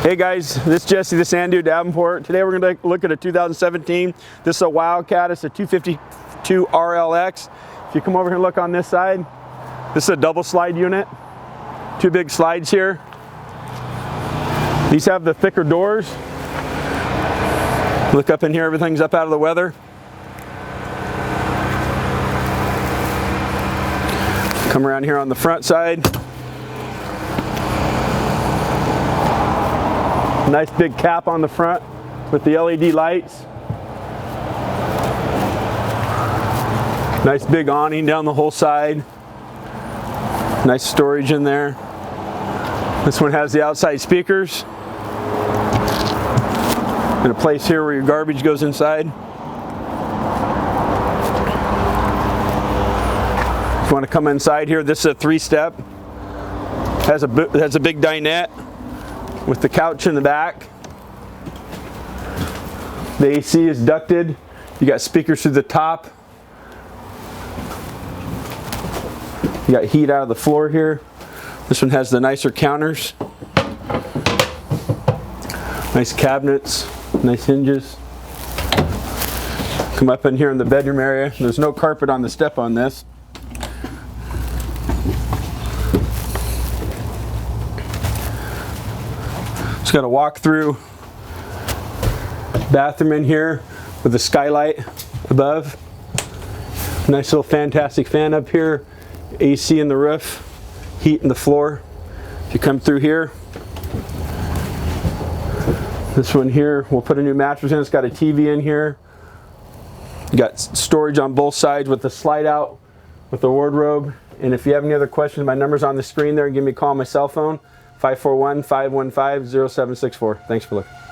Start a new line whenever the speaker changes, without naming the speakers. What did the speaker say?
Hey guys, this is Jesse.Davenport. Today we're going to look at a 2017. This is a Wildcat. It's a 252 RLX. If you come over here and look on this side, this is a double slide unit. Two big slides here. These have the thicker doors. Look up in here, everything's up out of the weather. Come around here on the front side. Nice big cap on the front with the LED lights. Nice big awning down the whole side. Nice storage in there. This one has the outside speakers. And a place here where your garbage goes inside. If you want to come inside here, this is a 3-step. Has a big dinette with the couch in the back. The AC is ducted. You got speakers through the top. You got heat out of the floor here. This one has the nicer counters. Nice cabinets, nice hinges. Come up in here in the bedroom area. There's no carpet on the step on this. It's got a walk-through bathroom in here with a skylight above. Nice little fantastic fan up here. AC in the roof, heat in the floor. If you come through here, this one here, we'll put a new mattress in. It's got a TV in here. You got storage on both sides with the slide out with the wardrobe. And if you have any other questions, my number's on the screen there. Give me a call on my cell phone. 541-515-0764. Thanks for looking.